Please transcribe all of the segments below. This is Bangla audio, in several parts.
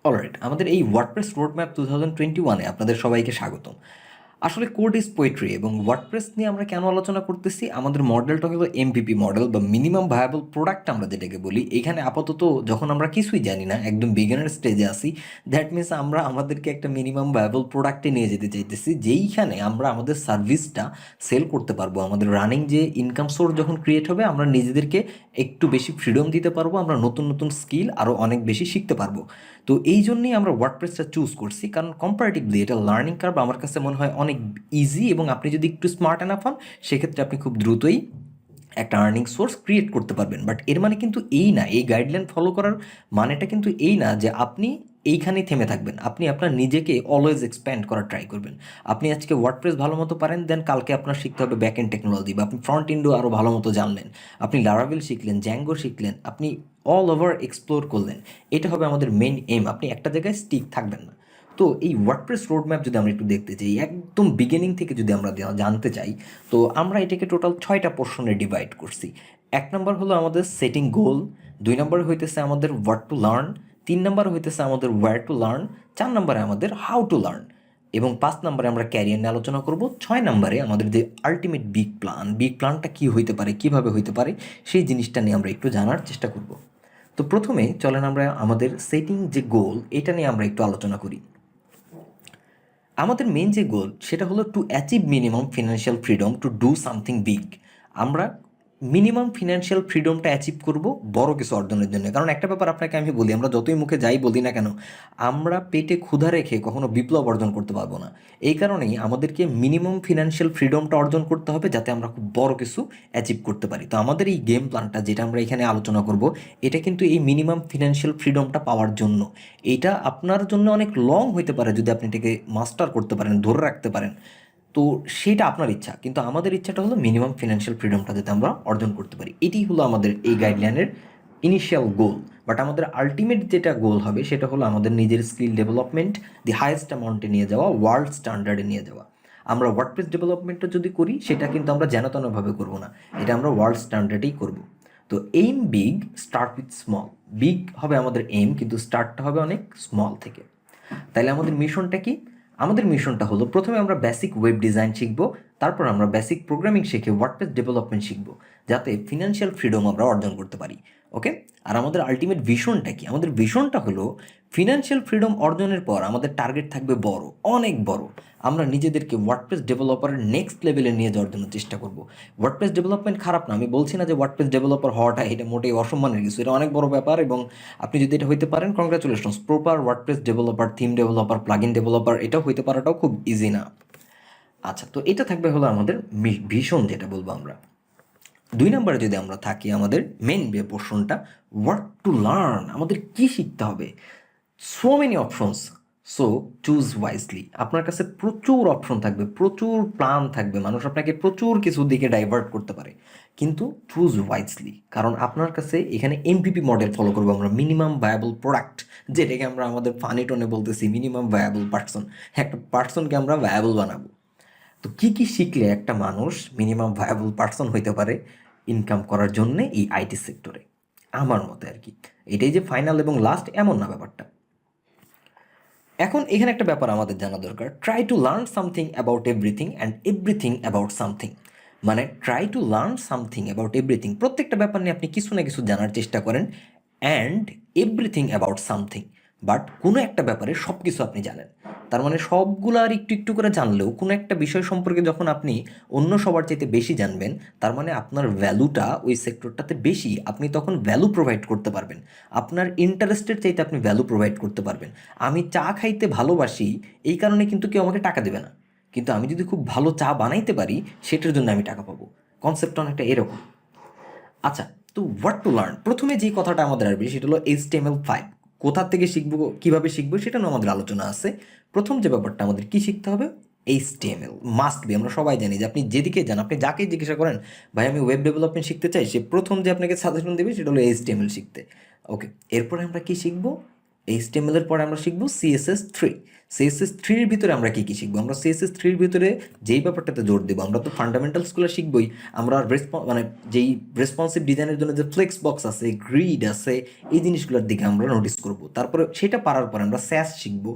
অলরাইট, আমাদের এই ওয়ার্ডপ্রেস রোডম্যাপ 2021-এ আপনাদের সবাইকে স্বাগতম। আসলে কোড ইজ পোয়েট্রি এবং ওয়ার্ডপ্রেস নিয়ে আমরা কেন আলোচনা করতেছি, আমাদের মডেলটা হলো এমভিপি মডেল বা মিনিমাম ভায়াবল প্রোডাক্ট আমরা যেটাকে বলি। এখানে আপাতত যখন আমরা কিছুই জানি না, একদম বিগিনার স্টেজে আসি, দ্যাট মিনস আমরা আমাদেরকে একটা মিনিমাম ভায়াবল প্রোডাক্টে নিয়ে যেতে চাইতেছি, যেইখানে আমরা আমাদের সার্ভিসটা সেল করতে পারবো। আমাদের রানিং যে ইনকাম সোর্স যখন ক্রিয়েট হবে, আমরা নিজেদেরকে একটু বেশি ফ্রিডম দিতে পারবো, আমরা নতুন নতুন স্কিল আরও অনেক বেশি শিখতে পারবো। তো এই জন্যই আমরা ওয়ার্ডপ্রেসটা চুজ করছি, কারণ কম্পারেটিভলি এটা লার্নিং কার্ভ আমার কাছে মনে হয় অনেক ইজি, এবং আপনি যদি একটু স্মার্ট এনাফ হন সেক্ষেত্রে আপনি খুব দ্রুতই একটা আর্নিং সোর্স ক্রিয়েট করতে পারবেন। বাট এর মানে কিন্তু এই না, এই গাইডলাইন ফলো করার মানেটা কিন্তু এই না যে আপনি এইখানেই থেমে থাকবেন। আপনি আপনার নিজেকে অলওয়েজ এক্সপ্যান্ড করার ট্রাই করবেন। আপনি আজকে ওয়ার্ডপ্রেস ভালো মতো পারেন, দেন কালকে আপনার শিখতে হবে ব্যাক এন্ড টেকনোলজি, বা আপনি ফ্রন্ট এন্ডও আরও ভালো মতো জানলেন, আপনি লারাভেল শিখলেন, জ্যাঙ্গো শিখলেন, আপনি অল ওভার এক্সপ্লোর করলেন। এটা হবে আমাদের মেন এম। আপনি একটা জায়গায় স্টিক থাকবেন না। তো এই ওয়ার্ডপ্রেস রোডম্যাপ যদি আমরা একটু দেখতে চাই, একদম বিগিনিং থেকে যদি আমরা জানতে চাই, তো আমরা এটাকে টোটাল 6টা পোর্শনে ডিভাইড করছি। 1 নম্বর হলো আমাদের সেটিং গোল, 2 নম্বর হইতেছে আমাদের হোয়াট টু লার্ন, 3 নম্বর হইতেছে আমাদের ওয়্যার টু লার্ন, 4 নম্বরে আমাদের হাউ টু লার্ন, এবং 5 নম্বরে আমরা ক্যারিয়ার নিয়ে আলোচনা করব। 6 নম্বরে আমাদের যে আলটিমেট বিগ প্ল্যানটা কী হইতে পারে, কীভাবে হইতে পারে, সেই জিনিসটা নিয়ে আমরা একটু জানার চেষ্টা করব। তো প্রথমে চলেন আমরা আমাদের সেটিং যে গোল, এটা নিয়ে আমরা একটু আলোচনা করি। আমাদের মেন যে গোল সেটা হলো to achieve minimum financial freedom to do something big. আমরা মিনিমাম ফিনান্সিয়াল ফ্রিডমটা অ্যাচিভ করব বড় কিছু অর্জনের জন্য। কারণ একটা ব্যাপার আপনাকে আমি বলি, আমরা যতই মুখে যাই বলি না কেন, আমরা পেটে ক্ষুধা রেখে কখনো বিপ্লব অর্জন করতে পারবো না। এই কারণেই আমাদেরকে মিনিমাম ফিনান্সিয়াল ফ্রিডমটা অর্জন করতে হবে, যাতে আমরা খুব বড় কিছু অ্যাচিভ করতে পারি। তো আমাদের এই গেম প্ল্যানটা যেটা আমরা এখানে আলোচনা করব, এটা কিন্তু এই মিনিমাম ফিনান্সিয়াল ফ্রিডমটা পাওয়ার জন্য। এইটা আপনার জন্য অনেক লং হইতে পারে যদি আপনি এটাকে মাস্টার করতে পারেন, ধরে রাখতে পারেন। তো সেটা আপনার ইচ্ছা, কিন্তু আমাদের ইচ্ছাটা হলো মিনিমাম ফিনান্সিয়াল ফ্রিডমটা যাতে আমরা অর্জন করতে পারি। এটি হলো আমাদের এই গাইডলাইনের ইনিশিয়াল গোল। বাট আমাদের আলটিমেট যেটা গোল হবে সেটা হলো আমাদের নিজের স্কিল ডেভেলপমেন্ট দি হাইয়েস্ট অ্যামাউন্টে নিয়ে যাওয়া, ওয়ার্ল্ড স্ট্যান্ডার্ডে নিয়ে যাওয়া। আমরা ওয়ার্ডপ্রেস ডেভেলপমেন্টটা যদি করি, সেটা কিন্তু আমরা যেন তেনভাবে করবো না, এটা আমরা ওয়ার্ল্ড স্ট্যান্ডার্ডেই করব। তো aim big, start with small. Big হবে আমাদের এইম, কিন্তু স্টার্টটা হবে অনেক স্মল থেকে। তাহলে আমাদের মিশনটা কি? আমাদের মিশনটা হলো প্রথমে আমরা বেসিক ওয়েব ডিজাইন শিখব, তারপর আমরা বেসিক প্রোগ্রামিং শিখে ওয়ার্ডপ্রেস ডেভেলপমেন্ট শিখব, যাতে ফিনান্সিয়াল ফ্রিডম আমরা অর্জন করতে পারি। ওকে? আর আমাদের আলটিমেট ভিশনটা কি? আমাদের ভিশনটা হলো ফিনান্সিয়াল ফ্রিডম অর্জনের পর আমাদের টার্গেট থাকবে বড়, অনেক বড়। আমরা নিজেদেরকে ওয়ার্ডপ্রেস ডেভেলপারের নেক্সট লেভেলে নিয়ে যাওয়ার জন্য চেষ্টা করব। ওয়ার্ডপ্রেস ডেভেলপমেন্ট খারাপ না, আমি বলছি না যে ওয়ার্ডপ্রেস ডেভেলপার হওয়াটা এটা মোটেই অসম্মানের কিছু, এটা অনেক বড় ব্যাপার, এবং আপনি যদি এটা হইতে পারেন, congratulations. Proper WordPress developer, theme developer, plugin developer, এটাও হইতে পারাটাও খুব ইজি না। আচ্ছা, তো এটা থাকবে হলো আমাদের ভীষণ, যেটা বলবো আমরা। 2 নম্বরে যদি আমরা থাকি, আমাদের মেন পোর্শনটা হোয়াট টু লার্ন, আমাদের কি শিখতে হবে। So many options, so choose wisely. আপনার কাছে প্রচুর অপশন থাকবে, প্রচুর প্ল্যান থাকবে, মানুষ আপনাকে প্রচুর কিছুর দিকে ডাইভার্ট করতে পারে, কিন্তু চুজ ওয়াইজলি। কারণ আপনার কাছে এখানে এমপিপি মডেল ফলো করবো আমরা, মিনিমাম ভায়াবল প্রোডাক্ট, যেটাকে আমরা আমাদের ফানি টোনে বলতেছি মিনিমাম ভায়াবল পার্সন। একটা পার্সনকে আমরা ভায়াবল বানাবো। তো কী কী শিখলে একটা মানুষ মিনিমাম ভায়াবল পার্সন হইতে পারে ইনকাম করার জন্যে এই আইটি সেক্টরে, আমার মতে আর কি। এটাই যে ফাইনাল এবং লাস্ট এমন না ব্যাপারটা। এখন এখানে একটা ব্যাপার আমাদের জানা দরকার, try to learn something about everything and everything about something. মানে try to learn something about everything, প্রত্যেকটা ব্যাপার নিয়ে আপনি কিছু না কিছু জানার চেষ্টা করেন, and everything about something. But কোনো একটা ব্যাপারে সব কিছু আপনি জানেন, তার মানে সবগুলো আর একটু একটু করে জানলেও কোনো একটা বিষয় সম্পর্কে যখন আপনি অন্য সবার চাইতে বেশি জানবেন, তার মানে আপনার ভ্যালুটা ওই সেক্টরটাতে বেশি, আপনি তখন ভ্যালু প্রোভাইড করতে পারবেন, আপনার ইন্টারেস্টের চাইতে আপনি ভ্যালু প্রোভাইড করতে পারবেন। আমি চা খাইতে ভালোবাসি, এই কারণে কিন্তু কেউ আমাকে টাকা দেবে না, কিন্তু আমি যদি খুব ভালো চা বানাইতে পারি, সেটার জন্য আমি টাকা পাবো। কনসেপ্টটা অনেকটা এরকম। আচ্ছা, তো হোয়াট টু লার্ন, প্রথমে যে কথাটা আমাদের আসবে সেটা হলো HTML5। কোথা থেকে শিখবো, কীভাবে শিখবো, সেটা নিয়ে আমাদের আলোচনা আছে। প্রথম যে ব্যাপারটা আমাদের কী শিখতে হবে, HTML মাস্ট বি। আমরা সবাই জানি যে আপনি যেদিকে যান, আপনি যাকেই জিজ্ঞাসা করেন ভাই আমি ওয়েব ডেভেলপমেন্ট শিখতে চাই, সে প্রথম যে আপনাকে সাজেশন দেবে সেটা হলো HTML শিখতে। ওকে, এরপরে আমরা কী শিখবো, এইচটিএমএল এর পরে আমরা শিখবো CSS3। CSS3 এর ভিতরে আমরা কি কি শিখবো? আমরা CSS3 এর ভিতরে যেই ব্যাপারটাতে জোর দেবো, আমরা তো ফান্ডামেন্টালসগুলো শিখবই। আমরা মানে যেই রেসপন্সিভ ডিজাইনের জন্য যে ফ্লেক্স বক্স আছে, গ্রিড আছে, এই জিনিসগুলোর দিকে আমরা নোটিস করব। তারপরে সেটা পারার পরে আমরা স্যাস শিখবো,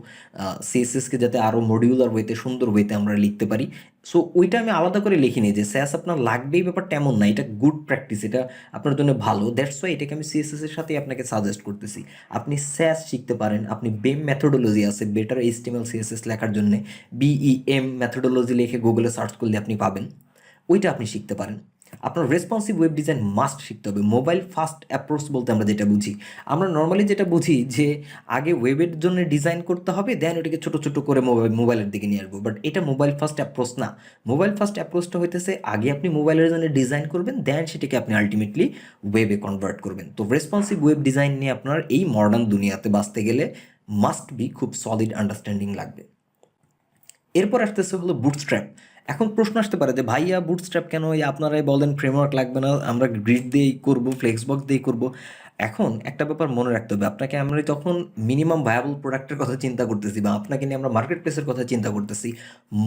সিএসএসকে যাতে আরও মডিউলার ওয়েতে, সুন্দর ওয়েতে আমরা লিখতে পারি। সো ওইটা আমি আলাদা করে লিখিনি যে স্যাস আপনার লাগবেই, ব্যাপারটা এমন না। এটা গুড প্র্যাকটিস, এটা আপনার জন্য ভালো। দ্যাটস ওয়াই এটাকে আমি সিএসএস এর সাথেই আপনাকে সাজেস্ট করতেছি। আপনি স্যাস শিখতে পারেন, আপনি বেম মেথোডোলজি আছে বেটার এইচটিএমএল সিএসএস লেখার জন্য, BEM মেথোডোলজি লিখে গুগলে সার্চ করলে আপনি পাবেন, ওইটা আপনি শিখতে পারেন। আপনার রেসপন্সিভ ওয়েব ডিজাইন মাস্ট শিখতে হবে। মোবাইল ফার্স্ট অ্যাপ্রোচ বলতে আমরা যেটা বুঝি, আমরা নর্মালি যেটা বুঝি যে আগে ওয়েবের জন্য ডিজাইন করতে হবে, দেন ওটাকে ছোটো ছোটো করে মোবাইলের দিকে নিয়ে আসবো, বাট এটা মোবাইল ফার্স্ট অ্যাপ্রোচ না। মোবাইল ফার্স্ট অ্যাপ্রোচটা হইতেছে আগে আপনি মোবাইলের জন্য ডিজাইন করবেন, দেন সেটাকে আপনি আলটিমেটলি ওয়েবে কনভার্ট করবেন। তো রেসপন্সিভ ওয়েব ডিজাইন নিয়ে আপনার এই মডার্ন দুনিয়াতে বাঁচতে গেলে মাস্ট বি খুব সলিড আন্ডারস্ট্যান্ডিং লাগবে। এরপর আসতেছে হলো বুটস্ট্র্যাপ। এখন প্রশ্ন আসতে পারে যে ভাইয়া বুটস্ট্র্যাপ কেন, এই আপনারাই বলেন ফ্রেমওয়ার্ক লাগবে না, আমরা গ্রিড দিয়েই করবো, ফ্লেক্সবক্স দিয়েই করবো। এখন একটা ব্যাপার মনে রাখতে হবে, আপনাকে আমরা তখন মিনিমাম ভায়াবল প্রোডাক্টের কথা চিন্তা করতেছি, বা আপনাকে নিয়ে আমরা মার্কেট প্লেসের কথা চিন্তা করতেছি।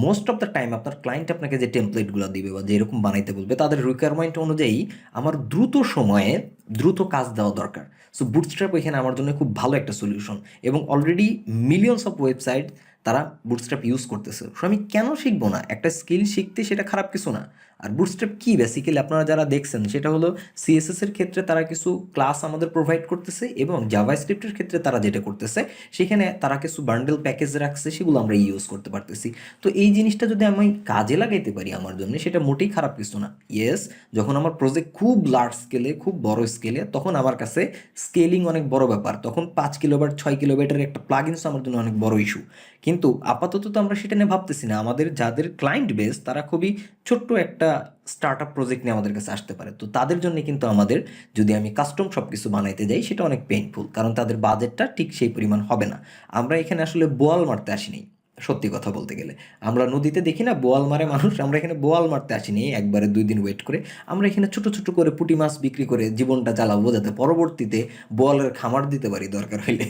মোস্ট অফ দ্য টাইম আপনার ক্লায়েন্ট আপনাকে যে টেমপ্লেটগুলো দিবে বা যেরকম বানাইতে বলবে, তাদের রিকোয়ারমেন্ট অনুযায়ী আমার দ্রুত সময়ে দ্রুত কাজ দেওয়া দরকার। সো বুটস্ট্র্যাপ এখানে আমার জন্য খুব ভালো একটা সলিউশন, এবং অলরেডি মিলিয়নস অফ ওয়েবসাইট তারা বুটস্ট্র্যাপ ইউজ করতেছে। সো আমি কেন শিখবো না? একটা স্কিল শিখতে সেটা খারাপ কিছু না। আর বুটস্ট্র্যাপ কি বেসিক্যালি আপনারা যারা দেখছেন, সেটা হলো সিএসএস এর ক্ষেত্রে তারা কিছু ক্লাস আমাদের প্রোভাইড করতেছে, এবং জাভাস্ক্রিপ্টের ক্ষেত্রে তারা যেটা করতেছে সেখানে তারা কিছু বান্ডেল প্যাকেজ রাখছে, সেগুলো আমরা ইউজ করতে পারতেছি। তো এই জিনিসটা যদি আমি কাজে লাগাইতে পারি আমার জন্য, সেটা মোটেই খারাপ কিছু না। ইয়েস, যখন আমার প্রজেক্ট খুব লার্জ স্কেলে, খুব বড় স্কেলে, তখন আমার কাছে স্কেলিং অনেক বড় ব্যাপার। তখন 5 কিলোবাইট 6 কিলোবাইটের একটা প্লাগইনস আমার জন্য অনেক বড় ইস্যু। কিন্তু আপাতত তো আমরা সেটা নিয়ে ভাবতেছি না। আমাদের যাদের ক্লায়েন্ট বেস, তারা খুবই ছোট্ট একটা স্টার্ট আপ প্রজেক্ট নিয়ে আমাদের কাছে আসতে পারে। তো তাদের জন্য কিন্তু আমাদের, যদি আমি কাস্টম সব কিছু বানাইতে যাই, সেটা অনেক পেইনফুল, কারণ তাদের বাজেটটা ঠিক সেই পরিমাণ হবে না। আমরা এখানে আসলে বোয়াল মারতে আসিনি, সত্যি কথা বলতে গেলে। আমরা নদীতে দেখি না বোয়াল মারে মানুষ, আমরা এখানে বোয়াল মারতে আসিনি একবারে 2 দিন ওয়েট করে। আমরা এখানে ছোট ছোট করে পুঁটি মাছ বিক্রি করে জীবনটা চালাবো, যাতে পরবর্তীতে বোয়ালের খামার দিতে পারি দরকার হইলে।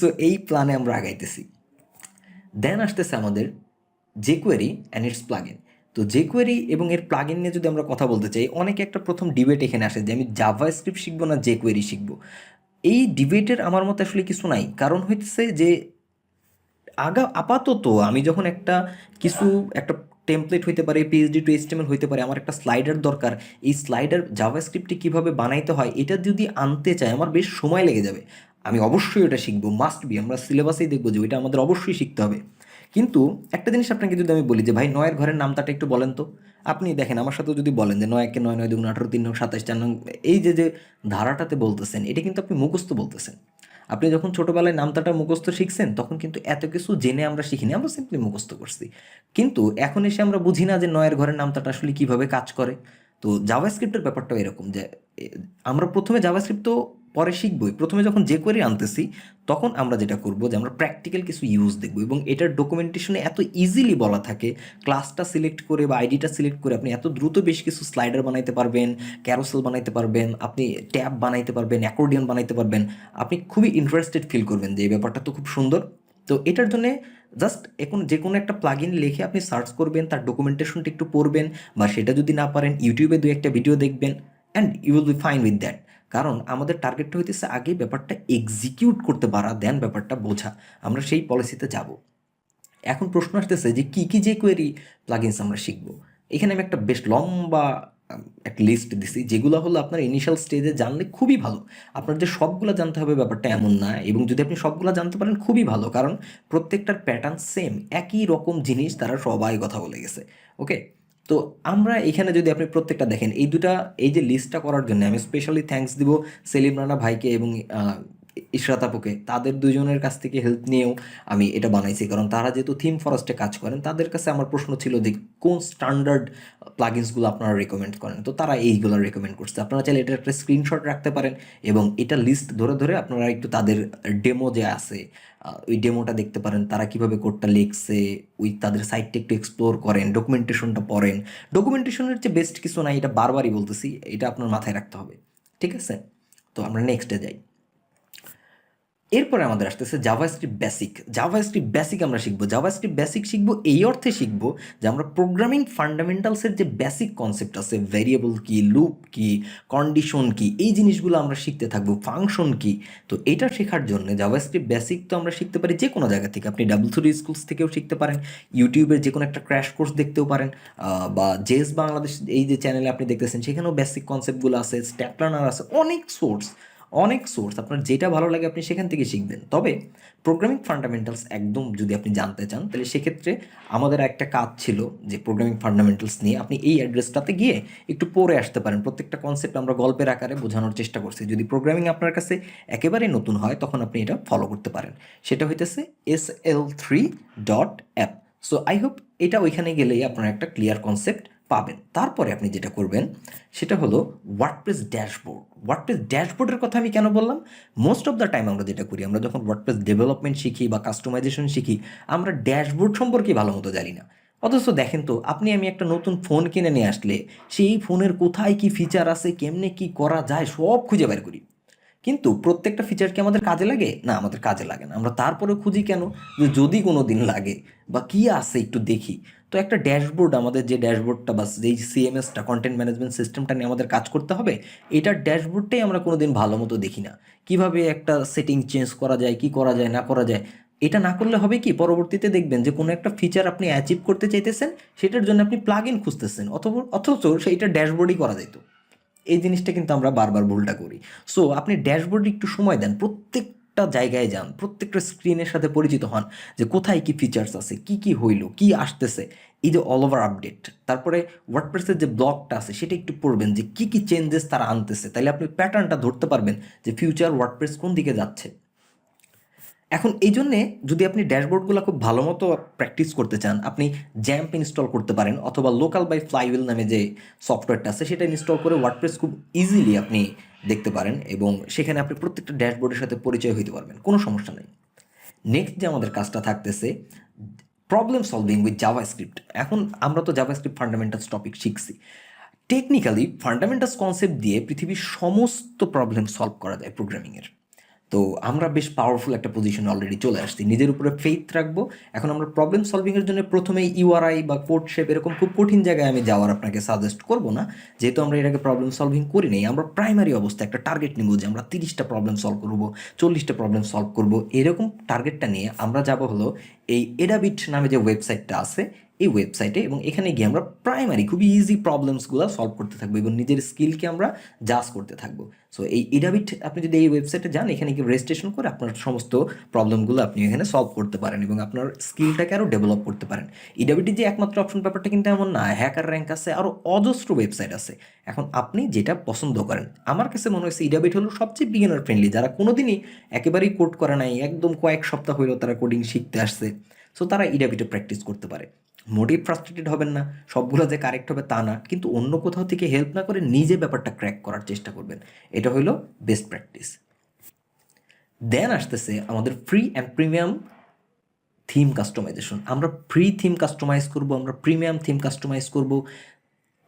সো এই প্ল্যানে আমরা আগাইতেছি। দেন আসতেছে আমাদের জেকুয়েরি অ্যান্ড ইটস প্লাগইন। তো জেকুয়েরি এবং এর প্লাগইন নিয়ে যদি আমরা কথা বলতে চাই, অনেকে একটা প্রথম ডিবেট এখানে আসে যে আমি জাভাস্ক্রিপ্ট শিখবো না জেকুয়েরি শিখবো। এই ডিবেটের আমার মতে আসলে কিছু নাই। কারণ হইতেছে যে আপাতত আমি যখন কিছু একটা টেমপ্লেট হইতে পারে, পিএইচডি টু এইচটিএমএল হইতে পারে, আমার একটা স্লাইডার দরকার। এই স্লাইডার জাভাস্ক্রিপ্টে কীভাবে বানাইতে হয় এটা যদি আনতে চাই, আমার বেশ সময় লেগে যাবে। আমি অবশ্যই ওটা শিখবো, মাস্ট বি। আমরা সিলেবাসেই দেখবো যে ওইটা আমাদের অবশ্যই শিখতে হবে। কিন্তু একটা জিনিস আপনাকে যদি আমি বলি যে ভাই নয়ের ঘরের নামটাটা একটু বলেন তো, আপনি দেখেন আমার সাথেও যদি বলেন যে 9 9 9 2 18 3 27 4, এই যে যে ধারাটাতে বলতেছেন, এটা কিন্তু আপনি মুখস্থ বলতেছেন। আপনি যখন ছোটোবেলায় নামতাটা মুখস্থ শিখছেন, তখন কিন্তু এত কিছু জেনে আমরা শিখিনি, আমরা সিম্পলি মুখস্থ করছি। কিন্তু এখন এসে আমরা বুঝি না যে নয়ের ঘরের নামতাটা আসলে কীভাবে কাজ করে। তো জাভাস্ক্রিপ্টের ব্যাপারটাও এরকম যে আমরা প্রথমে জাভাস্ক্রিপ্ট তো পরে শিখবই। প্রথমে যখন jQuery আনতেছি, তখন আমরা যেটা করব যে আমরা প্র্যাকটিক্যাল কিছু ইউজ দেখব, এবং এটার ডকুমেন্টেশনে এত ইজিলি বলা থাকে। ক্লাসটা সিলেক্ট করে বা আইডিটা সিলেক্ট করে আপনি এত দ্রুত বেশ কিছু স্লাইডার বানাইতে পারবেন, ক্যারোসেল বানাইতে পারবেন, আপনি ট্যাব বানাইতে পারবেন, অ্যাকর্ডিয়ন বানাইতে পারবেন। আপনি খুবই ইন্টারেস্টেড ফিল করবেন যে এই ব্যাপারটা তো খুব সুন্দর। তো এটার জন্যে জাস্ট এখন যে কোনো একটা প্লাগইন লিখে আপনি সার্চ করবেন, তার ডকুমেন্টেশনটা একটু পড়বেন, বা সেটা যদি না পারেন ইউটিউবে 2-1টা ভিডিও দেখবেন, and you will be fine with that. কারণ আমাদের টার্গেটটা হইতেছে আগে ব্যাপারটা এক্সিকিউট করতে পারা, দেন ব্যাপারটা বোঝা। আমরা সেই পলিসিতে যাব। এখন প্রশ্ন আসতেছে যে কী কী jQuery প্লাগইনস আমরা শিখবো। এখানে আমি একটা বেশ লম্বা একটা লিস্ট দিছি, যেগুলো হলো আপনার ইনিশিয়াল স্টেজে জানলে খুবই ভালো। আপনার যে সবগুলো জানতে হবে ব্যাপারটা এমন না, এবং যদি আপনি সবগুলো জানতে পারেন খুবই ভালো, কারণ প্রত্যেকটার প্যাটার্ন সেম, একই রকম জিনিস তারা সবাই কথা বলে গেছে। ওকে, তো আমরা এখানে যদি আপনি প্রত্যেকটা দেখেন, এই যে লিস্টটা করার জন্য আমি স্পেশালি থ্যাঙ্কস দিব সেলিম রানা ভাইকে এবং ইশরাত আপুকে। তাদের দুজনের কাছ থেকে হেল্প নিয়েও আমি এটা বানাইছি, কারণ তারা যেহেতু থিম ফরেস্টে কাজ করেন, তাদের কাছে আমার প্রশ্ন ছিল যে কোন স্ট্যান্ডার্ড প্লাগইনসগুলো আপনারা রেকমেন্ড করেন। তো তারা এইগুলো রেকমেন্ড করছে। আপনারা চাইলে এটার একটা স্ক্রিনশট রাখতে পারেন, এবং এটা লিস্ট ধরে ধরে আপনারা একটু তাদের ডেমো যে আছে ওই ডেমোটা দেখতে পারেন, তারা কিভাবে কোডটা লিখছে, ওই তাদের সাইটটা একটু এক্সপ্লোর করেন, ডকুমেন্টেশনটা পড়েন। ডকুমেন্টেশনের যে বেস্ট কিছু নাই, এটা বারবারই বলতেছি, এটা আপনার মাথায় রাখতে হবে। ঠিক আছে, তো আমরা নেক্সটে যাই। এরপরে আমাদের আসতেছে জাভাস্ক্রিপ্ট বেসিক। জাভাস্ক্রিপ্ট বেসিক আমরা শিখবো। জাভাস্ক্রিপ্ট বেসিক শিখবো এই অর্থে শিখবো যে আমরা প্রোগ্রামিং ফান্ডামেন্টালসের যে বেসিক কনসেপ্ট আছে, ভ্যারিয়েবল কি, লুপ কি, কন্ডিশন কি, এই জিনিসগুলো আমরা শিখতে থাকবো, ফাংশন কি। তো এটা শেখার জন্য জাভাস্ক্রিপ্ট বেসিক তো আমরা শিখতে পারি যে কোনো জায়গা থেকে। আপনি ডাবল3 স্কুলস থেকেও শিখতে পারেন, ইউটিউবের যে কোনো একটা ক্র্যাশ কোর্স দেখতেও পারেন, বা জেস বাংলাদেশ এই যে চ্যানেলে আপনি দেখতেছেন সেখানেও বেসিক কনসেপ্টগুলো আছে, স্ট্যাক প্ল্যানার আছে, অনেক সোর্স আপনার যেটা ভালো লাগে আপনি সেখান থেকে শিখবেন। তবে প্রোগ্রামিং ফান্ডামেন্টালস একদম যদি আপনি জানতে চান তাহলে সেক্ষেত্রে আমাদের একটা কাজ ছিল যে প্রোগ্রামিং ফান্ডামেন্টালস নিয়ে আপনি এই অ্যাড্রেসটাতে গিয়ে একটু পড়ে আসতে পারেন। প্রত্যেকটা কনসেপ্ট আমরা গল্পের আকারে বোঝানোর চেষ্টা করছি। যদি প্রোগ্রামিং আপনার কাছে একেবারেই নতুন হয় তখন আপনি এটা ফলো করতে পারেন। সেটা হইতেছে SL3.app। সো আই হোপ এটা ওইখানে গেলেই আপনার একটা ক্লিয়ার কনসেপ্ট পাবেন। তারপরে আপনি যেটা করবেন সেটা হলো ওয়ার্ডপ্রেস ড্যাশবোর্ড। ওয়ার্ডপ্রেস ড্যাশবোর্ডের কথা আমি কেন বললাম? মোস্ট অফ দ্য টাইম আমরা যেটা করি, আমরা যখন ওয়ার্ডপ্রেস ডেভেলপমেন্ট শিখি বা কাস্টমাইজেশন শিখি, আমরা ড্যাশবোর্ড সম্পর্কে ভালো মতো জানি না। অথচ দেখেন তো, আমি একটা নতুন ফোন কিনে নিয়ে আসলে সেই ফোনের কোথায় কি ফিচার আছে, কেমনে কি করা যায় সব খুঁজে বের করি। কিন্তু প্রত্যেকটা ফিচার কি আমাদের কাজে লাগে? না, আমাদের কাজে লাগে না। আমরা তারপরেও খুঁজি কেন? যে যদি কোনো দিন লাগে বা কি আছে একটু দেখি। তো একটা ড্যাশবোর্ড, আমাদের যে ড্যাশবোর্ডটা বা যেই সিএমএসটা, কন্টেন্ট ম্যানেজমেন্ট সিস্টেমটা নিয়ে আমাদের কাজ করতে হবে, এটার ড্যাশবোর্ডটাই আমরা কোনো দিন ভালো মতো দেখি না। কিভাবে একটা সেটিং চেঞ্জ করা যায়, কি করা যায় না করা যায়, এটা না করলে হবে কি, পরবর্তীতে দেখবেন যে কোনো একটা ফিচার আপনি অ্যাচিভ করতে চাইতেছেন, সেটার জন্য আপনি প্লাগ ইন খুঁজতেছেন, অথচ সেইটা ড্যাশবোর্ডই করা যেত। এই জিনিসটা কিন্তু আমরা বারবার ভুলটা করি। সো আপনি ড্যাশবোর্ডে একটু সময় দেন, প্রত্যেকটা জায়গায় যান, প্রত্যেকটা স্ক্রিনের সাথে পরিচিত হন যে কোথায় কি ফিচার্স আছে, কি কি হইলো, কি আসতেছে, এই যে অল ওভার আপডেট। তারপরে ওয়ার্ডপ্রেসের যে ব্লগটা আছে সেটা একটু পড়বেন যে কি কি চেঞ্জেস তারা আনতেছে, তাহলে আপনি প্যাটার্নটা ধরতে পারবেন যে ফিউচার ওয়ার্ডপ্রেস কোন দিকে যাচ্ছে। এখন এই জন্যে যদি আপনি ড্যাশবোর্ডগুলো খুব ভালো মতো প্র্যাকটিস করতে চান, আপনি জ্যাম্প ইনস্টল করতে পারেন, অথবা লোকাল বাই ফ্লাইউইল নামে যে সফটওয়্যারটা আছে সেটা ইনস্টল করে ওয়ার্ডপ্রেস খুব ইজিলি আপনি দেখতে পারেন, এবং সেখানে আপনি প্রত্যেকটা ড্যাশবোর্ডের সাথে পরিচয় হইতে পারবেন, কোনো সমস্যা নেই। নেক্সট যে আমাদের কাজটা থাকতেছে প্রবলেম সলভিং উইথ জাভাস্ক্রিপ্ট। এখন আমরা তো জাভাস্ক্রিপ্ট ফান্ডামেন্টালস টপিক শিখছি। টেকনিক্যালি ফান্ডামেন্টালস কনসেপ্ট দিয়ে পৃথিবীর সমস্ত প্রবলেম সলভ করা যায় প্রোগ্রামিংয়ের। তো আমরা বেশ পাওয়ারফুল একটা পজিশনে অলরেডি চলে আসছি, নিজের উপরে ফেইথ রাখবো। এখন আমরা প্রবলেম সলভিংয়ের জন্য প্রথমেই ইউআরআই বা কোড শেপ এরকম খুব কঠিন জায়গায় আমি যাওয়ার আপনাকে সাজেস্ট করবো না, যেহেতু আমরা এটাকে প্রবলেম সলভিং করি নেই। আমরা প্রাইমারি অবস্থায় একটা টার্গেট নিব যে আমরা 30টা প্রবলেম সলভ করবো, 40টা প্রবলেম সলভ করবো। এরকম টার্গেটটা নিয়ে আমরা যাব হলো এই এডাবিট নামে যে ওয়েবসাইটটা আছে এই ওয়েবসাইটে, এবং এখানে গিয়ে আমরা প্রাইমারি খুবই ইজি প্রবলেমসগুলো সলভ করতে থাকবো এবং নিজের স্কিলকে আমরা জাজ করতে থাকবো। সো এই ইডাবিট, আপনি যদি এই ওয়েবসাইটে যান, এখানে গিয়ে রেজিস্ট্রেশন করে আপনার সমস্ত প্রবলেমগুলো আপনি এখানে সলভ করতে পারেন এবং আপনার স্কিলটাকে আরও ডেভেলপ করতে পারেন। ইডাবিটি যে একমাত্র অপশন, ব্যাপারটা কিন্তু এমন না। হ্যাকার র্যাঙ্ক আছে, আরও অজস্র ওয়েবসাইট আছে। এখন আপনি যেটা পছন্দ করেন, আমার কাছে মনে হয়েছে ইডাবিট হলো সবচেয়ে বিগিনার ফ্রেন্ডলি। যারা কোনোদিনই একেবারেই কোড করে নাই, একদম কয়েক সপ্তাহ হইলেও তারা কোডিং শিখতে আসছে, সো তারা ইডাবিটে প্র্যাকটিস করতে পারে। মোটেই ফ্রাস্ট্রেটেড হবেন না, সবগুলো যে কারেক্ট হবে তা না, কিন্তু অন্য কোথাও থেকে হেল্প না করে নিজে ব্যাপারটা ক্র্যাক করার চেষ্টা করবেন। এটা হলো বেস্ট প্র্যাকটিস। দেন আসতেছে আমাদের free and premium theme customisation. আমরা ফ্রি থিম কাস্টমাইজ করব, আমরা প্রিমিয়াম থিম কাস্টমাইজ করব।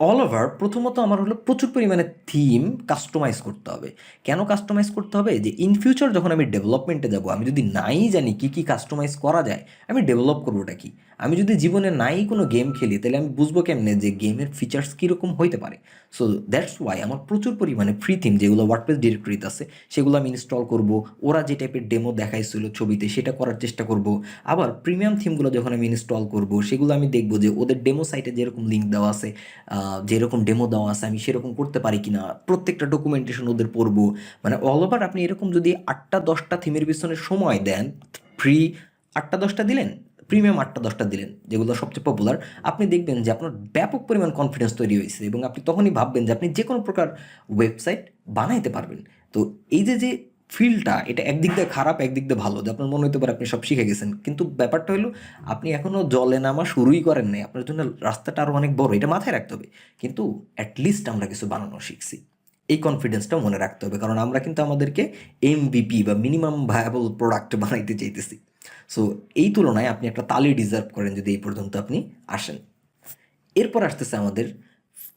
অল ওভার প্রথমত আমার হলো প্রচুর পরিমাণে থিম কাস্টমাইজ করতে হবে। কেন কাস্টমাইজ করতে হবে? যে ইন ফিউচার যখন আমি ডেভেলপমেন্টে যাব, আমি যদি নাই জানি কী কী কাস্টমাইজ করা যায়, আমি ডেভেলপ করবোটা কি? আমি যদি জীবনে নাই কোনো গেম খেলি, তাহলে আমি বুঝবো কেমনে যে গেমের ফিচার্স কীরকম হইতে পারে? সো দ্যাটস ওয়াই আমার প্রচুর পরিমাণে ফ্রি থিম যেগুলো ওয়ার্ডপ্রেস ডিরেক্টরিতে আছে সেগুলো আমি ইনস্টল করব। ওরা যে টাইপের ডেমো দেখাইছিল ছবিতে সেটা করার চেষ্টা করব। আবার প্রিমিয়াম থিমগুলো যখন আমি ইনস্টল করব, সেগুলো আমি দেখবো যে ওদের ডেমো সাইটে যেরকম লিঙ্ক দেওয়া আছে, যেরকম ডেমো দেওয়া আছে, আমি সেরকম করতে পারি কিনা, প্রত্যেকটা ডকুমেন্টেশন ওদের পড়বো। মানে অল ওভার আপনি এরকম যদি 8টা-10টা থিমের পিছনে সময় দেন, ফ্রি 8টা-10টা দিলেন, প্রিমিয়াম 8টা-10টা দিলেন, যেগুলো সবচেয়ে পপুলার, আপনি দেখবেন যে আপনার ব্যাপক পরিমাণ কনফিডেন্স তৈরি হয়েছে এবং আপনি তখনই ভাববেন যে আপনি যে কোনো প্রকার ওয়েবসাইট বানাইতে পারবেন। তো এই যে ফিল্ডটা, এটা একদিক দিয়ে খারাপ, একদিক দিয়ে ভালো, যে আপনার মনে হতে পারে আপনি সব শিখে গেছেন, কিন্তু ব্যাপারটা হলো আপনি এখনও জলে নামা শুরুই করেন নাই। আপনার জন্য রাস্তাটা আরও অনেক বড়, এটা মাথায় রাখতে হবে। কিন্তু অ্যাটলিস্ট আমরা কিছু বানানো শিখছি, এই কনফিডেন্সটাও মনে রাখতে হবে, কারণ আমরা কিন্তু আমাদেরকে এমভিপি বা মিনিমাম ভায়াবল প্রোডাক্ট বানাইতে চাইতেছি। সো এই তুলনায় আপনি একটা তালি ডিজার্ভ করেন যদি এই পর্যন্ত আপনি আসেন। এরপর আসতেছে আমাদের